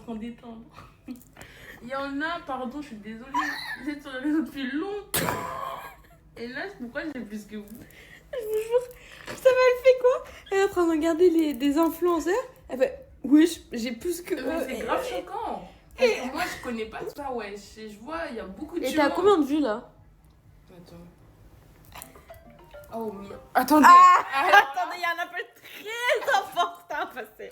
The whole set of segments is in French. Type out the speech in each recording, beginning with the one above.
train d'éteindre. Il y en a, pardon, je suis désolée. Vous êtes sur les réseaux depuis longtemps. Et là, pourquoi j'ai plus que vous? Je vous jure, ça m'a fait quoi? Elle est en train de regarder des influenceurs. Elle fait, oui, j'ai plus que eux. C'est grave choquant. Parce que moi, je connais pas ça, ouais. Je vois, il y a beaucoup de Et t'as combien de vues là? Attends. Oh, mais... Attendez. Attendez, il y a un appel très important à passer.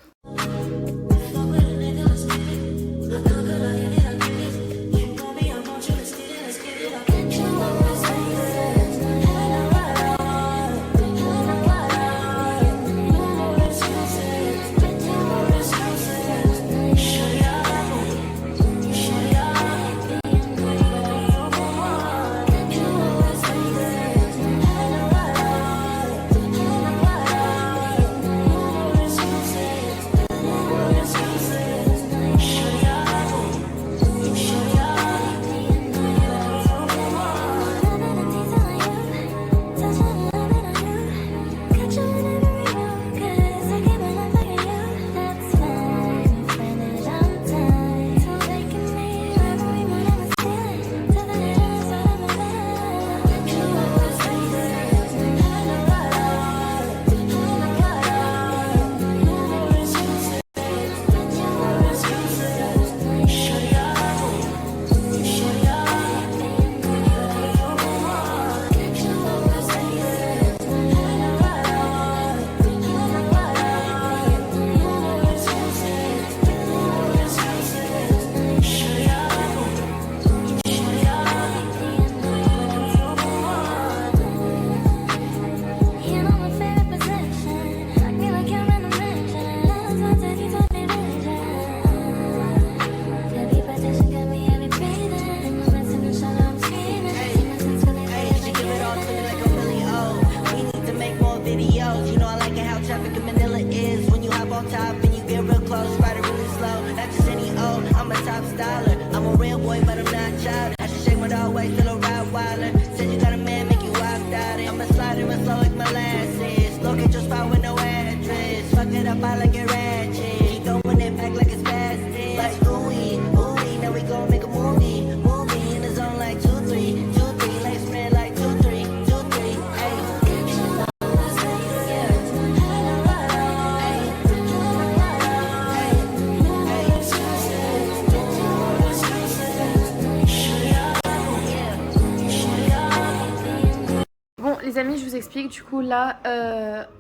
Les amis, je vous explique, du coup là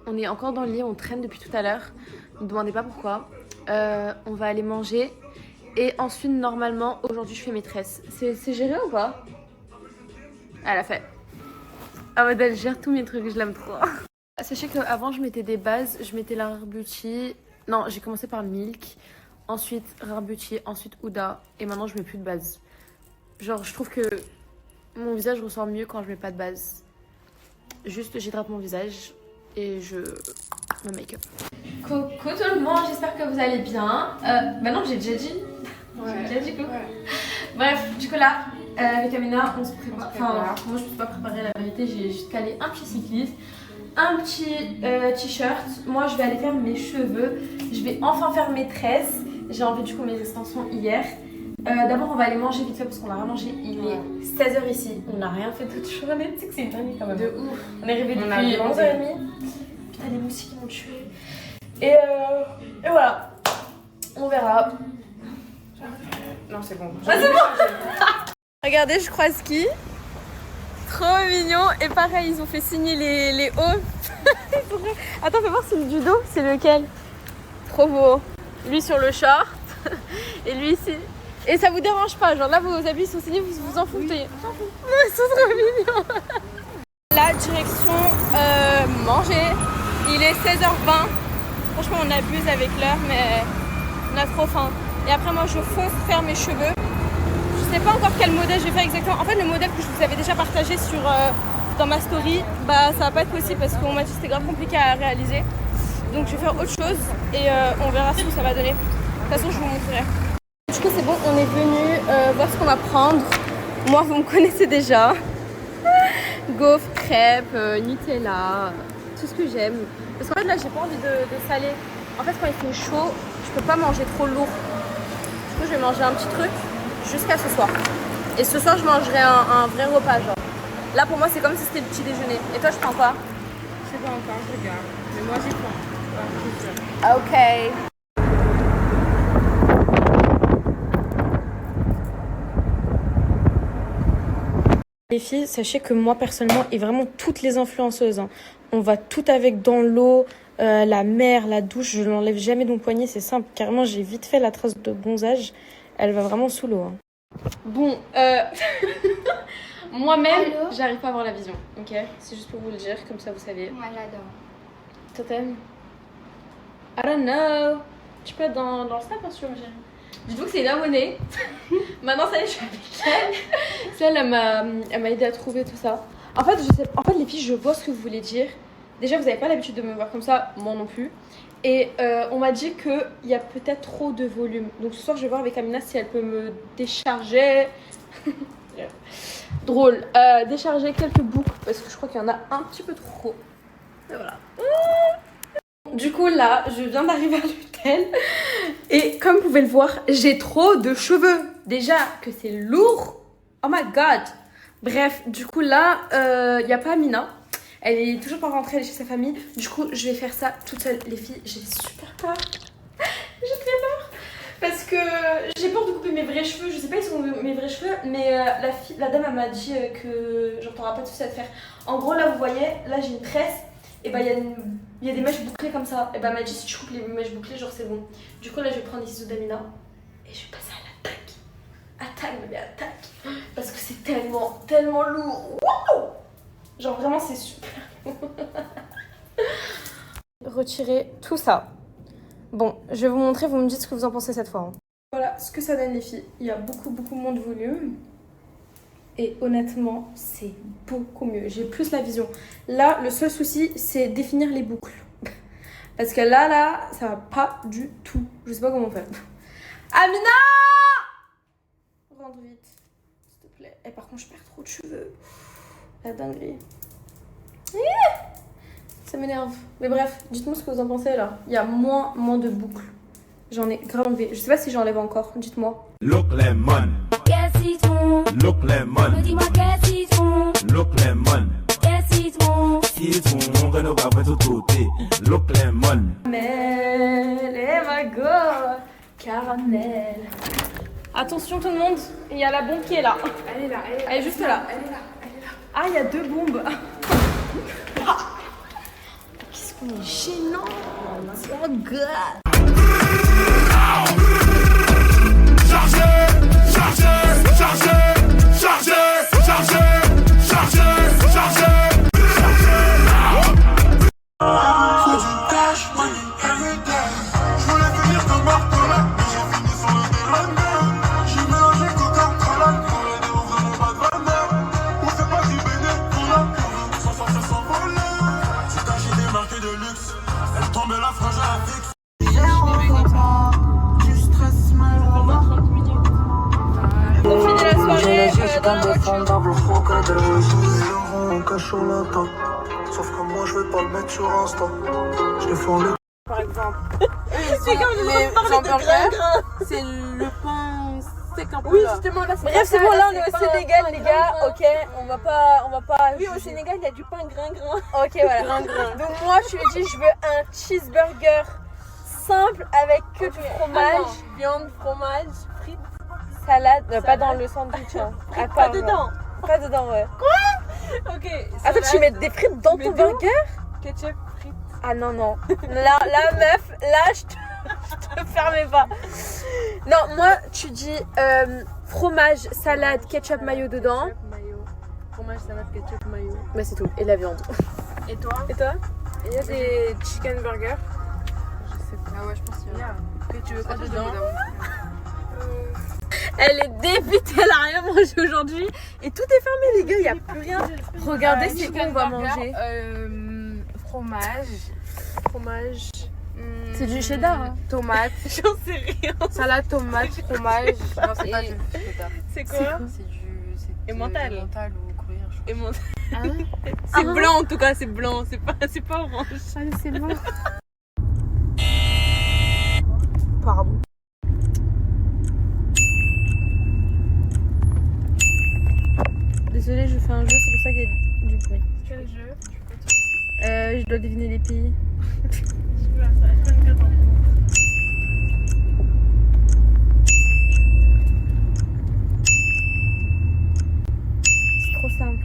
on est encore dans le lit, on traîne depuis tout à l'heure, ne me demandez pas pourquoi. On va aller manger et ensuite normalement aujourd'hui je fais mes tresses. C'est géré ou pas? Elle a fait. Ah ouais, elle gère tous mes trucs, je l'aime trop. Sachez qu'avant je mettais des bases, je mettais la Rare Beauty, non j'ai commencé par Milk, ensuite Rare Beauty, ensuite Huda et maintenant je mets plus de base. Genre je trouve que mon visage ressort mieux quand je mets pas de base. Juste j'hydrate mon visage et je me make-up. Coucou tout le monde, j'espère que vous allez bien. Maintenant j'ai déjà dit. Ouais. J'ai déjà dit coucou. Ouais. Bref, du coup là, avec Amina, on se prépare. Enfin, moi je ne me suis pas préparée la vérité, j'ai juste calé un petit cycliste, un petit t-shirt. Moi je vais aller faire mes cheveux. Je vais enfin faire mes tresses. J'ai enlevé du coup mes extensions hier. D'abord on va aller manger vite fait parce qu'on a rien mangé. Il est 16h ici, on n'a rien fait toute journée. Tu sais que c'est une dinguerie quand même. De ouf. On est arrivé depuis 11h30. Putain les moustiques qui m'ont tué. Et voilà. On verra. Non c'est bon. Ah c'est bon. Regardez je croise qui. Trop mignon. Et pareil ils ont fait signer les hauts. Attends fais voir celui du dos, c'est lequel? Trop beau. Lui sur le short. Et lui ici. Et ça vous dérange pas, genre là vos habits sont signés, vous vous en foutez. Oui. Ils sont trop mignons. La direction manger, il est 16h20. Franchement on abuse avec l'heure mais on a trop faim. Et après moi je fonce faire mes cheveux. Je sais pas encore quel modèle je vais faire exactement. En fait le modèle que je vous avais déjà partagé dans ma story, bah ça va pas être possible parce qu'on m'a dit que c'était grave compliqué à réaliser. Donc je vais faire autre chose et on verra ce que ça va donner. De toute façon je vous montrerai. Du coup c'est bon, on est venu voir ce qu'on va prendre. Moi vous me connaissez déjà. Gaufres, crêpes, Nutella, tout ce que j'aime. Parce qu'en fait là j'ai pas envie de saler. En fait quand il fait chaud, je peux pas manger trop lourd. coup, je vais manger un petit truc jusqu'à ce soir. Et ce soir, je mangerai un vrai repas, genre. Là, pour moi, c'est comme si c'était le petit déjeuner. Et toi, je prends quoi? Je sais pas encore, je regarde. Mais moi, j'y prends. Ok. Les filles, sachez que moi personnellement et vraiment toutes les influenceuses, hein, on va tout avec dans l'eau, la mer, la douche, je l'enlève jamais de mon poignet, c'est simple. Carrément, j'ai vite fait la trace de bronzage, elle va vraiment sous l'eau. Hein. Bon, moi-même, j'arrive pas à avoir la vision, ok? C'est juste pour vous le dire, comme ça vous savez. Moi j'adore. Toi t'aimes? I don't know. Tu peux être dans le snap, bien sûr, chérie. Dites-vous que c'est une abonnée. Maintenant, ça y est, je suis avec elle. Celle, elle m'a aidé à trouver tout ça. En fait, les filles, je vois ce que vous voulez dire. Déjà, vous n'avez pas l'habitude de me voir comme ça, moi non plus. Et on m'a dit qu'il y a peut-être trop de volume. Donc ce soir, je vais voir avec Amina si elle peut me décharger. Drôle. Décharger quelques boucles parce que je crois qu'il y en a un petit peu trop. Et voilà. Du coup là, je viens d'arriver à l'hôtel et comme vous pouvez le voir, j'ai trop de cheveux. Déjà que c'est lourd. Oh my god. Bref, du coup là, y a pas Amina. Elle est toujours pas rentrée, elle est chez sa famille. Du coup, je vais faire ça toute seule. Les filles, j'ai super peur. J'ai très peur. Parce que j'ai peur de couper mes vrais cheveux. Je sais pas, ils sont mes vrais cheveux. Mais la dame, elle m'a dit que genre t'auras pas de soucis à te faire. En gros, là, vous voyez, là, j'ai une tresse. Et bah, il y a des mèches bouclées comme ça. Et bah, elle m'a dit si tu coupes les mèches bouclées, genre c'est bon. Du coup, là, je vais prendre les ciseaux d'Amina. Et je vais passer à l'attaque. Attaque, bébé, attaque. Parce que c'est tellement, tellement lourd. Wow! Genre vraiment c'est super. Retirer tout ça. Bon, je vais vous montrer, vous me dites ce que vous en pensez cette fois. Hein. Voilà ce que ça donne les filles. Il y a beaucoup moins de volume. Et honnêtement, c'est beaucoup mieux. J'ai plus la vision. Là, le seul souci, c'est définir les boucles. Parce que là, ça va pas du tout. Je sais pas comment faire. Amina! Rentre vite, s'il te plaît. Et par contre, je perds trop de cheveux. La dinguerie. Ça m'énerve. Mais bref, dites-moi ce que vous en pensez là. Il y a moins de boucles. J'en ai grave enlevé. Je sais pas si j'enlève encore. Dites-moi. Look lemon. Qu'est-ce qu'ils font? Look lemon. Dis-moi qu'est-ce qu'ils font? Look lemon. Qu'est-ce qu'ils font? Ils font on va tout côté. Look lemon. Caramel, et ma go. Caramel. Attention tout le monde, il y a la bombe qui est là. Elle est là, Elle est juste là. Elle est là. Ah, il y a 2 bombes. Qu'est-ce qu'on est gênant. Oh god. Chargez, chargez, chargez, chargez, chargez, chargez, chargez. Faut du cash money every day. Je voulais finir comme Marcola, mais j'ai fini sur le dérailleur. J'ai mélangé Coca-Cola, pour aider au vrai pas de valeur. On fait pas du béné pour la pure, sans sortir sans voler. C'est quand j'ai démarqué de luxe, elle tombait la frange à la fixe. J'ai rencontré du stress, mais on va. On finit la soirée dans la voiture. Sauf que moi je vais pas le mettre sur Insta. Je les fais en Par exemple. C'est comme les hamburgers. C'est le pain sec un peu. Oui, là. justement là. Bref, Bref, c'est bon, là on est c'est au pas Sénégal, un les grain, gars. grain. Ok, on va pas. Oui, au juger. Sénégal, il y a du pain grain. Ok, voilà. Grain. Donc moi, je lui ai dit, je veux un cheeseburger simple avec que du fromage, Viande, fromage, frites. salade. Pas dans le sandwich. Hein. À Pas part, dedans. Pas dedans, ouais. Ok. Attends, tu mets des frites dans ton Mais d'où burger? Ketchup, frites. Ah non, non. Là, meuf, là, je te permets pas. Non, moi, tu dis fromage, salade, ketchup, mayo dedans. Ketchup, mayo. Fromage, salade, ketchup, mayo. Mais c'est tout. Et la viande. Et toi? Et toi? Il y a des chicken burgers. Je sais pas. Ah ouais, je pense qu'il y a. Que tu veux pas dedans? Elle est débutée, elle a rien mangé aujourd'hui. Et tout est fermé, les gars, il n'y a plus rien. Regardez c'est quoi on va manger. Fromage. C'est du cheddar. Hein. Tomate. J'en sais rien. Salade, tomate, fromage. Non, c'est pas du cheddar. C'est quoi? C'est du. Emmental. Emmental ou courrier, je crois. C'est blanc en tout cas, c'est blanc, c'est pas orange. Allez, c'est bon. Pardon. je dois deviner les pays. C'est trop simple.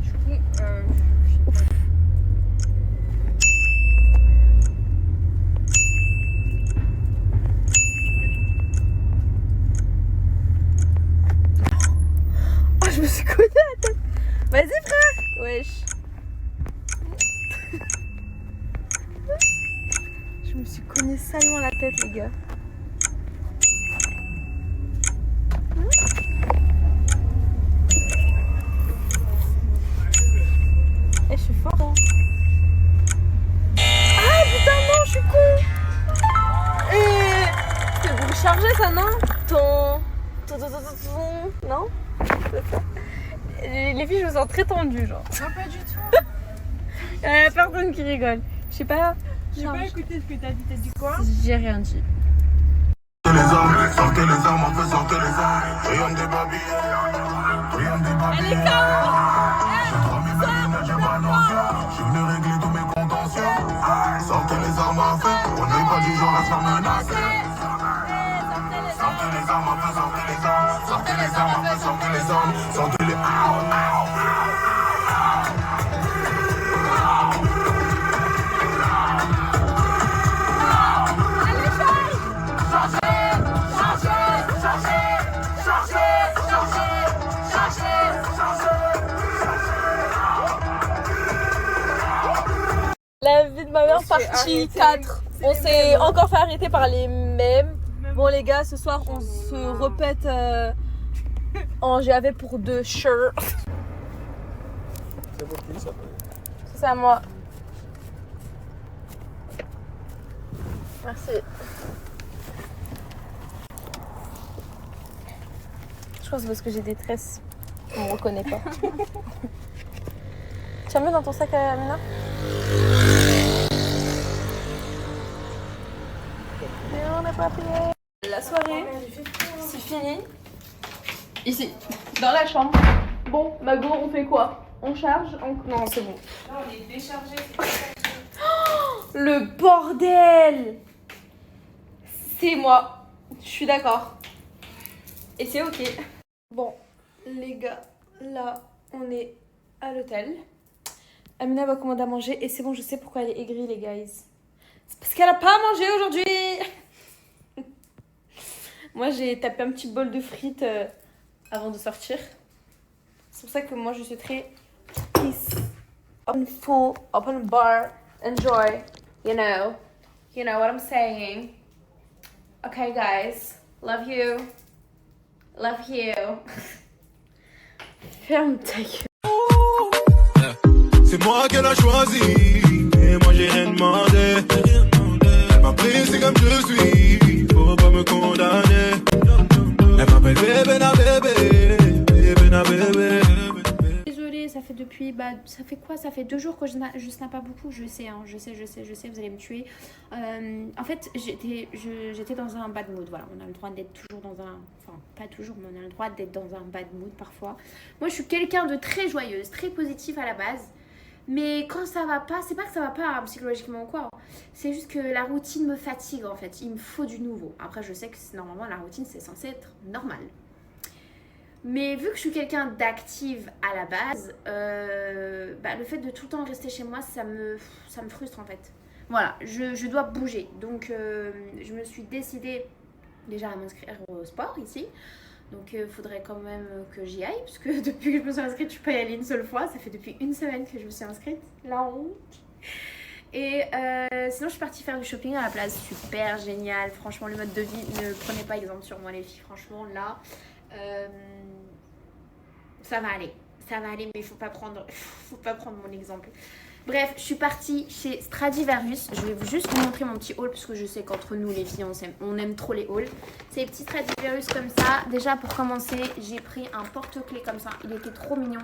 Du coup, Oh, je me suis cognée la tête. Vas-y, frère. Wesh. Je me suis cogné salement la tête, les gars. Eh, je suis fort, hein. Ah, putain, non, je suis con. C'est pour charger, ça, non? Non? Les filles, je me sens très tendue, genre. non, pas du tout. Il y a personne qui rigole. Je sais pas. J'ai pas écouté ce que t'as dit. T'as dit quoi? J'ai rien dit. Sortez les armes, on fait sortir les armes. Triomphe des babylles. Triomphe des babylles. Elle est KO. J'ai 3000 babylles, j'ai pas d'ansion. Je suis venu régler tous mes contentieux. Sortez les armes à feu. On n'est pas du genre à se faire menacer. Sortez les armes, on fait sortir les armes. Sortez les armes, on fait sortir les armes. Sortez les La vie de ma mère, partie 4. On s'est encore fait arrêter par les mêmes. Bon, les gars, ce soir, on se répète en GAV pour 2 sure. C'est pour qui ça? C'est à moi. Merci. Je pense que c'est parce que j'ai des tresses. On me reconnaît pas. Tu as mis dans ton sac, Amina? Et on n'a pas payé. La soirée, c'est fini. Ici, dans la chambre. Bon, Mago, on fait quoi? On charge? Non, c'est bon. Là, on est déchargé. Le bordel! C'est moi. Je suis d'accord. Et c'est ok. Bon, les gars, là, on est à l'hôtel. Amina va commander à manger et c'est bon, je sais pourquoi elle est aigrie, les guys. C'est parce qu'elle a pas mangé aujourd'hui. Moi, j'ai tapé un petit bol de frites avant de sortir. C'est pour ça que moi, je suis très peace, open full, open bar, enjoy, you know what I'm saying. Okay, guys, love you. Ferme ta gueule. C'est moi qu'elle a choisi, et moi j'ai rien demandé. Elle m'a pris, c'est comme je suis, faut pas me condamner. Elle m'appelle bébé na bébé, bébé na bébé. Désolée, ça fait depuis, ça fait quoi? Ça fait 2 jours que je snap pas beaucoup, je sais, hein, je sais, vous allez me tuer. En fait, j'étais dans un bad mood, voilà, on a le droit d'être toujours dans un, enfin pas toujours, mais on a le droit d'être dans un bad mood parfois. Moi, je suis quelqu'un de très joyeuse, très positif à la base. Mais quand ça va pas, c'est pas que ça va pas hein, psychologiquement ou quoi, c'est juste que la routine me fatigue en fait, il me faut du nouveau. Après je sais que normalement la routine c'est censé être normal. Mais vu que je suis quelqu'un d'active à la base, le fait de tout le temps rester chez moi, ça me frustre en fait. Voilà, je dois bouger. Donc je me suis décidée déjà à m'inscrire au sport ici. Donc il faudrait quand même que j'y aille, parce que depuis que je me suis inscrite, je peux pas y aller une seule fois. Ça fait depuis 1 semaine que je me suis inscrite. La honte. Et sinon je suis partie faire du shopping à la place. Super génial. Franchement, le mode de vie, ne prenez pas exemple sur moi les filles. Franchement là, ça va aller. Ça va aller, mais faut pas prendre mon exemple. Bref, je suis partie chez Stradivarius. Je vais juste vous montrer mon petit haul parce que je sais qu'entre nous les filles, on aime trop les hauls. C'est des petits Stradivarius comme ça. Déjà pour commencer, j'ai pris un porte-clés comme ça. Il était trop mignon.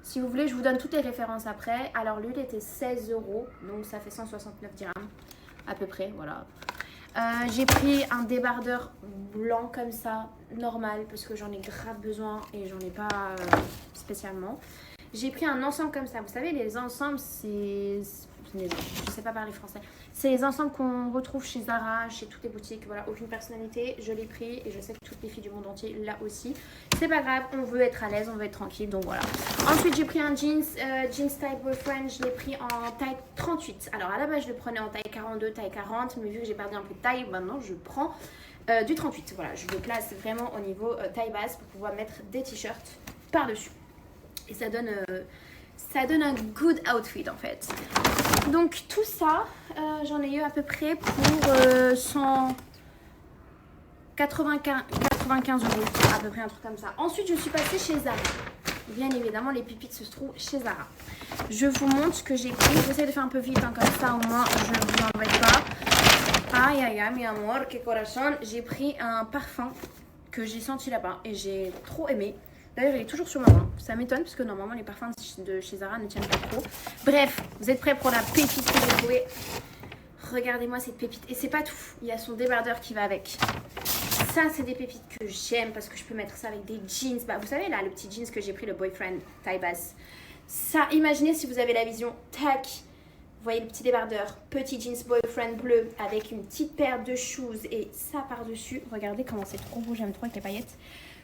Si vous voulez, je vous donne toutes les références après. Alors lui, il était 16 €. Donc ça fait 169 dirhams à peu près, voilà. J'ai pris un débardeur blanc comme ça, normal, parce que j'en ai grave besoin et j'en ai pas spécialement. J'ai pris un ensemble comme ça. Vous savez, les ensembles, je sais pas parler français. C'est les ensembles qu'on retrouve chez Zara, chez toutes les boutiques. Voilà, aucune personnalité. Je l'ai pris et je sais que toutes les filles du monde entier là aussi. C'est pas grave, on veut être à l'aise, on veut être tranquille, donc voilà. Ensuite, j'ai pris un jeans type boyfriend. Je l'ai pris en taille 38. Alors à la base, je le prenais en taille 42, taille 40, mais vu que j'ai perdu un peu de taille, maintenant je prends du 38. Voilà, je le place vraiment au niveau taille basse pour pouvoir mettre des t-shirts par-dessus. Et ça donne un good outfit en fait. Donc tout ça, j'en ai eu à peu près pour 195 euros, à peu près un truc comme ça. Ensuite, je suis passée chez Zara. Bien évidemment, les pépites se trouvent chez Zara. Je vous montre ce que j'ai pris. J'essaie de faire un peu vite, hein, comme ça au moins je ne vous embête pas. Aïe aïe aïe, mi amor, que corazón. J'ai pris un parfum que j'ai senti là-bas et j'ai trop aimé. D'ailleurs, il est toujours sur ma main. Ça m'étonne parce que normalement, les parfums de chez Zara ne tiennent pas trop. Bref, vous êtes prêts pour la pépite que j'ai trouvée? Regardez-moi cette pépite. Et c'est pas tout. Il y a son débardeur qui va avec. Ça, c'est des pépites que j'aime parce que je peux mettre ça avec des jeans. Bah, vous savez, là, le petit jeans que j'ai pris, le boyfriend taille basse. Ça, imaginez si vous avez la vision. Tac. Vous voyez le petit débardeur. Petit jeans boyfriend bleu avec une petite paire de shoes et ça par-dessus. Regardez comment c'est trop beau. J'aime trop avec les paillettes.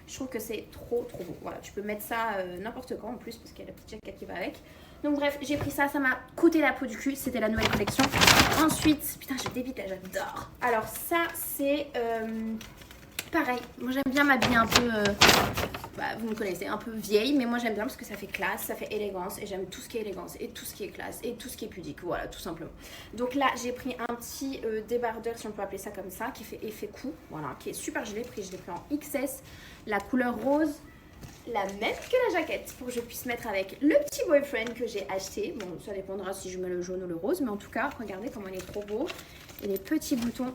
Je trouve que c'est trop beau. Voilà, tu peux mettre ça n'importe quand en plus parce qu'il y a la petite jaquette qui va avec. Donc bref, j'ai pris ça, ça m'a coûté la peau du cul. C'était la nouvelle collection. Ensuite, putain, je débite là, j'adore. Alors ça, c'est pareil. Moi, j'aime bien m'habiller un peu, vous me connaissez, un peu vieille. Mais moi, j'aime bien parce que ça fait classe, ça fait élégance. Et j'aime tout ce qui est élégance et tout ce qui est classe et tout ce qui est pudique. Voilà, tout simplement. Donc là, j'ai pris un petit débardeur, si on peut appeler ça comme ça, qui fait effet cou. Voilà, qui est super. Je l'ai pris en XS. La couleur rose, la même que la jaquette pour que je puisse mettre avec le petit boyfriend que j'ai acheté. Bon, ça dépendra si je mets le jaune ou le rose, mais en tout cas, regardez comment il est trop beau. Et les petits boutons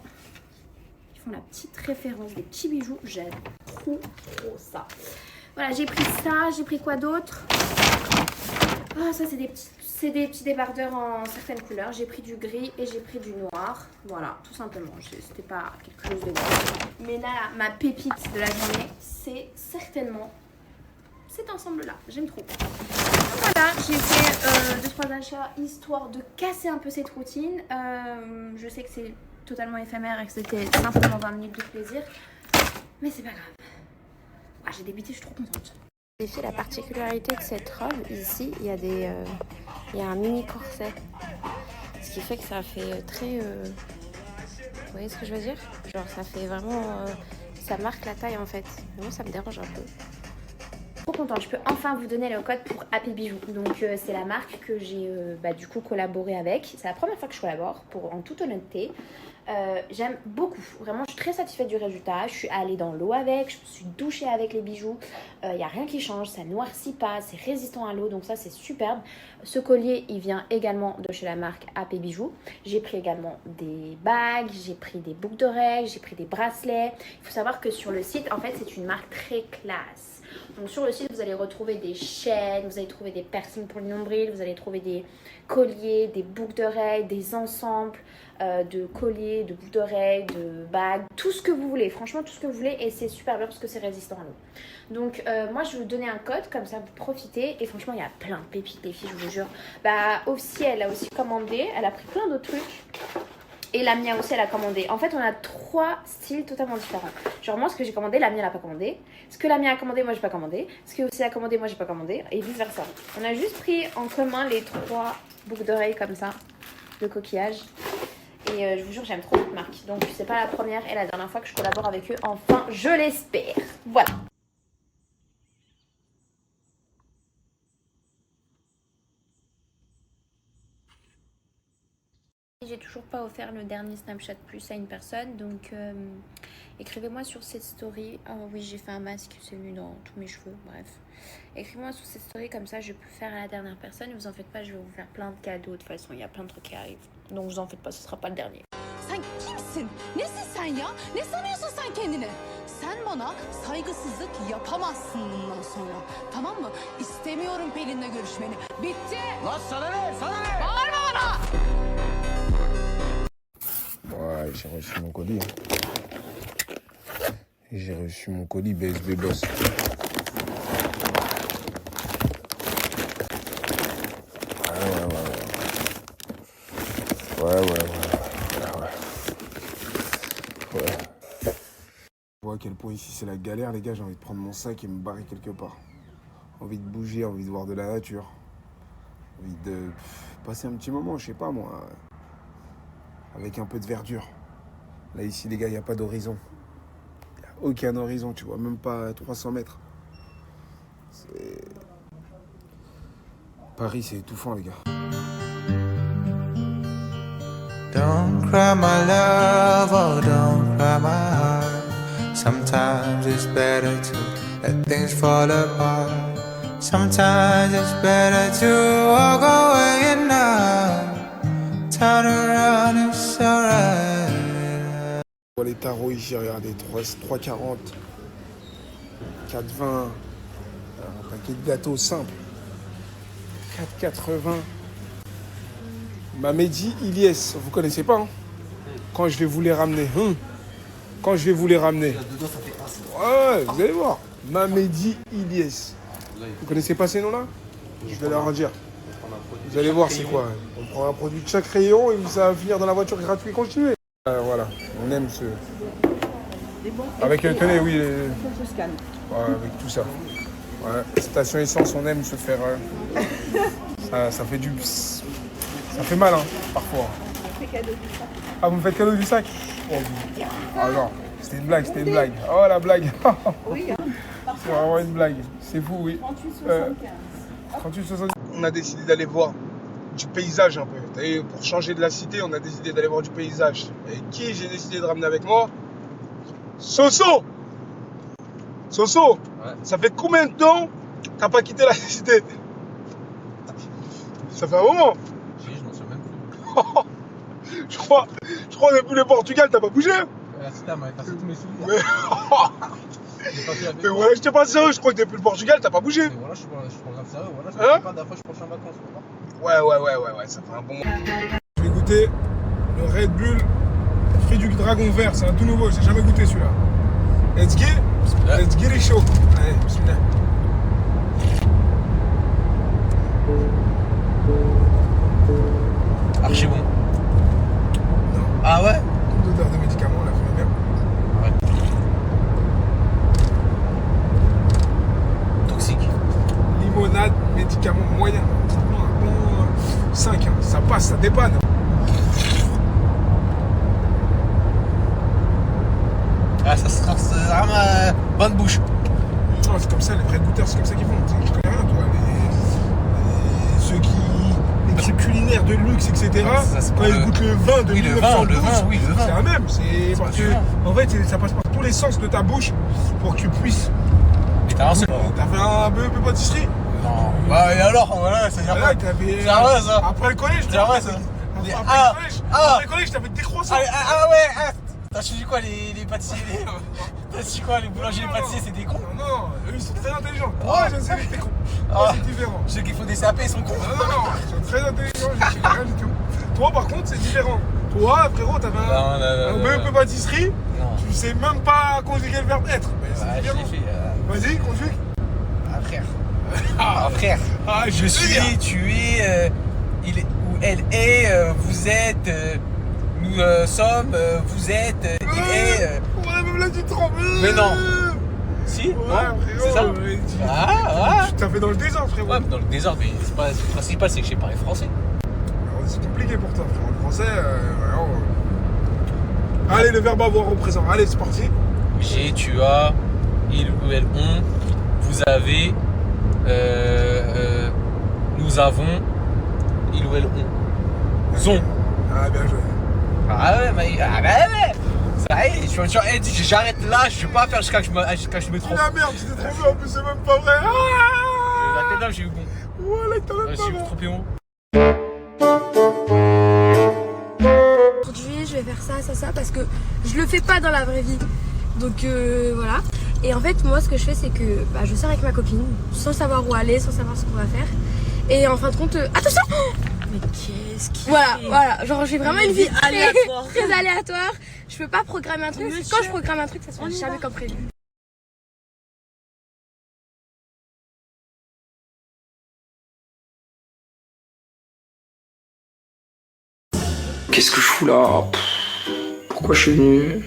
qui font la petite référence des petits bijoux. J'aime trop ça. Voilà, j'ai pris ça. J'ai pris quoi d'autre? Ah, ça, c'est des petits débardeurs en certaines couleurs. J'ai pris du gris et j'ai pris du noir. Voilà, tout simplement. C'était pas quelque chose de grand. Mais là, ma pépite de la journée, c'est certainement cet ensemble-là. J'aime trop. Donc voilà, j'ai fait 2-3 achats histoire de casser un peu cette routine. Je sais que c'est totalement éphémère et que c'était simplement 20 minutes de plaisir. Mais c'est pas grave. Ah, j'ai débité, je suis trop contente. Les filles, la particularité de cette robe, ici, il y a un mini corset. Ce qui fait que ça fait très... Vous voyez ce que je veux dire? Genre, ça fait vraiment... ça marque la taille, en fait. Moi, ça me dérange un peu. Trop contente, je peux enfin vous donner le code pour Happy Bijoux. Donc, c'est la marque que j'ai du coup collaboré avec. C'est la première fois que je collabore, en toute honnêteté. J'aime beaucoup, vraiment je suis très satisfaite du résultat. Je suis allée dans l'eau avec, je me suis douchée avec les bijoux, il n'y a rien qui change, ça noircit pas, c'est résistant à l'eau, donc ça c'est superbe. Ce collier il vient également de chez la marque AP Bijoux. J'ai pris également des bagues, j'ai pris des boucles d'oreilles, j'ai pris des bracelets. Il faut savoir que sur le site en fait c'est une marque très classe. Donc sur le site vous allez retrouver des chaînes, vous allez trouver des piercings pour le nombril, vous allez trouver des colliers, des boucles d'oreilles, des ensembles de colliers, de boucles d'oreilles, de bagues, tout ce que vous voulez, franchement tout ce que vous voulez, et c'est super bien parce que c'est résistant à l'eau. Donc moi je vais vous donner un code, comme ça vous profitez, et franchement il y a plein de pépites les filles, je vous jure. Aussi elle a aussi commandé, elle a pris plein d'autres trucs. Et la mienne aussi, elle a commandé. En fait, on a 3 styles totalement différents. Genre, moi, ce que j'ai commandé, la mienne, elle n'a pas commandé. Ce que la mienne a commandé, moi, j'ai pas commandé. Ce que aussi a commandé, moi, j'ai pas commandé. Et vice versa. On a juste pris en commun les 3 boucles d'oreilles comme ça, de coquillage. Et je vous jure, j'aime trop cette marque. Donc, c'est pas la première et la dernière fois que je collabore avec eux. Enfin, je l'espère. Voilà. J'ai toujours pas offert le dernier Snapchat Plus à une personne, donc écrivez-moi sur cette story. Ah oui, j'ai fait un masque, c'est venu dans tous mes cheveux, bref. Écrivez-moi sur cette story, comme ça je peux faire à la dernière personne. Ne vous en faites pas, je vais vous faire plein de cadeaux. De toute façon, il y a plein de trucs qui arrivent. Donc vous en faites pas, ce sera pas le dernier. Sen kimsin? Nesin sen ya? Ne sanıyorsun sen kendini? Sen bana saygısızlık yapamazsın bundan sonra. Tamam mı? İstemiyorum Pelin'le görüşmeni. Bitti. Lan sana ne? Sana ne? Bağırma bana! Vay j'ai reçu mon colis. J'ai reçu mon colis BSB Boss. Ouais. Je vois à quel point ici c'est la galère, les gars. J'ai envie de prendre mon sac et me barrer quelque part. Envie de bouger, envie de voir de la nature. Envie de passer un petit moment, je sais pas moi, avec un peu de verdure. Là ici les gars, il n'y a pas d'horizon. Il n'y a aucun horizon, tu vois, même pas 300 mètres. Paris, c'est étouffant les gars. Don't cry my love, oh don't cry my heart. Sometimes it's better to let things fall apart. Sometimes it's better to walk away and not turn around, it's alright. Je vois les tarots ici, regardez, 3,40, 4,20, un paquet de gâteaux simples, 4,80. Mamedi Ilyes, vous connaissez pas hein? Quand je vais vous les ramener, quand je vais vous les ramener. Ouais, vous allez voir. Mamedi Ilyes. Vous connaissez pas ces noms-là? Je vais leur en dire. Vous allez voir c'est quoi. On prend un produit de chaque rayon et ça va finir dans la voiture gratuit et continuer. Voilà, on aime ce... Avec tenez, oui, ouais, avec tout ça. Ouais, station essence, on aime se faire... ça fait du... Ça fait mal, hein, parfois. Ah, vous me faites cadeau du sac? Ah non, c'était une blague, Oh, la blague. C'est vraiment une blague. C'est fou, oui. 38,75. On a décidé d'aller voir du paysage un peu. Pour changer de la cité, on a décidé d'aller voir du paysage. Et qui j'ai décidé de ramener avec moi? Soso! Soso, ouais. Ça fait combien de temps t'as pas quitté la cité? Ça fait un moment. Je crois depuis le Portugal, t'as pas bougé? La cité m'a effacé tous mes souvenirs. Mais voilà, je t'ai pas sérieux, je crois que depuis le Portugal, t'as pas bougé. Mais voilà, je suis pas sérieux, voilà, je sais pas, d'un fois je pense en vacances. Ouais, ça fait un bon moment. Je vais goûter le Red Bull fruit du dragon vert, c'est un tout nouveau, j'ai jamais goûté celui-là. Let's get it chaud. Allez, bismillah. Archi bon. Non. Ah ouais? L'odeur de médicaments, on l'a fait bien. Ouais. Toxique. Limonade, médicaments moyen. Un bon 5, hein. Ça passe, ça dépanne. Ah, ça sera vraiment bonne bouche. Non, c'est comme ça, les vrais goûteurs, c'est comme ça qu'ils font. Je connais rien, toi. Ceux qui... Les trucs culinaires de luxe, etc. Quand ils goûtent le vin de 1912, c'est la même. C'est parce que, en fait, ça passe par tous les sens de ta bouche pour que tu puisses. Et t'as fait un peu pâtisserie? Non. Bah, et alors, voilà, c'est-à-dire quoi? C'est vrai, ça. Après le collège, c'est vrai, ça. Après le collège, t'as fait des croissants. Ah ouais, t'as choisi quoi, les pâtissiers? T'as choisi quoi, les boulangers, les pâtissiers, c'est des cons? Non, eux, ils sont très intelligents. Moi, je sais que t'es con. C'est différent. Ceux qui font des CAP, ils sont cons. Non, ils sont très intelligents, je sais rien du tout. Toi, par contre, c'est différent. Toi, frérot, t'avais un peu pâtisserie. Tu sais même pas conjuguer le verbe être. Ouais, je l'ai fait. Vas-y, conjugue. Ah, frère. Frère. Je suis, tu es, il est, ou elle est, vous êtes, nous sommes, vous êtes, il est. Ouais, même là, tu te trompes. Mais non. Si? Ouais, non, frérot. C'est ça? Tu t'as fait dans le désordre, frérot. Ouais, dans le désordre, mais c'est pas, le principal, c'est que je sais parler français. C'est compliqué pour toi, frérot. Le français, Allez, le verbe avoir au présent. Allez, c'est parti. J'ai, tu as, il ou elle ont, vous avez, nous avons, il ou elle ont. Zon. Ah, bien joué. Ah ouais, mais. Ah ouais! Ça y est, j'arrête là, je vais pas faire jusqu'à que je me trompe. Ah merde, tu t'es trompé, en plus c'est même pas vrai. La tête là, j'ai eu bon. Voilà, t'as même pas J'ai eu bon. trompé haut. Aujourd'hui, je vais faire ça, parce que je le fais pas dans la vraie vie. Donc voilà. Et en fait, moi, ce que je fais, c'est que je sors avec ma copine, sans savoir où aller, sans savoir ce qu'on va faire. Et en fin de compte, attention! Mais qu'est-ce qui Voilà, genre j'ai vraiment une vie aléatoire. très aléatoire. Je peux pas programmer un truc. Quand je programme un truc, ça se passe jamais comme prévu. Qu'est-ce que je fous là? Pourquoi je suis venu?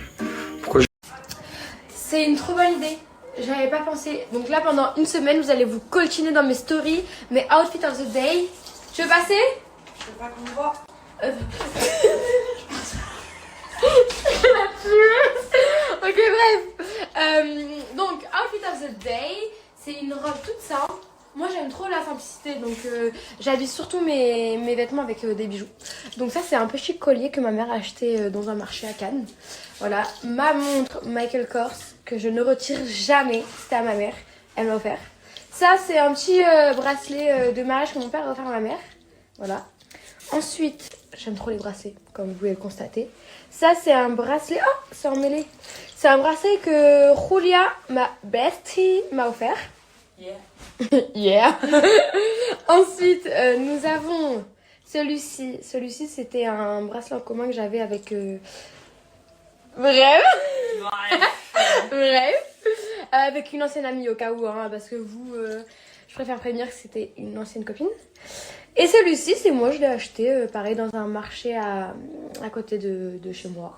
C'est une trop bonne idée. J'avais pas pensé. Donc là, pendant une semaine, vous allez vous coltiner dans mes stories, mes outfits of the day. Tu veux passer? Je veux pas qu'on me voit. Ok, bref. Donc, outfit of the day, c'est une robe toute simple. Moi, j'aime trop la simplicité, donc j'habille surtout mes vêtements avec des bijoux. Donc ça, c'est un petit collier que ma mère a acheté dans un marché à Cannes. Voilà, ma montre Michael Kors, que je ne retire jamais, c'était à ma mère, elle m'a offert. Ça, c'est un petit bracelet de mariage que mon père a offert à ma mère. Voilà. Ensuite, j'aime trop les bracelets, comme vous pouvez le constater. Ça, c'est un bracelet... Oh, c'est emmêlé. C'est un bracelet que Julia, ma bestie, m'a offert. Yeah. Yeah. Ensuite, nous avons celui-ci. Celui-ci, c'était un bracelet en commun que j'avais avec... Bref. Bref. Avec une ancienne amie au cas où, hein, parce que vous... je préfère prévenir que c'était une ancienne copine. Et celui-ci, c'est moi, je l'ai acheté, pareil, dans un marché à côté de chez moi.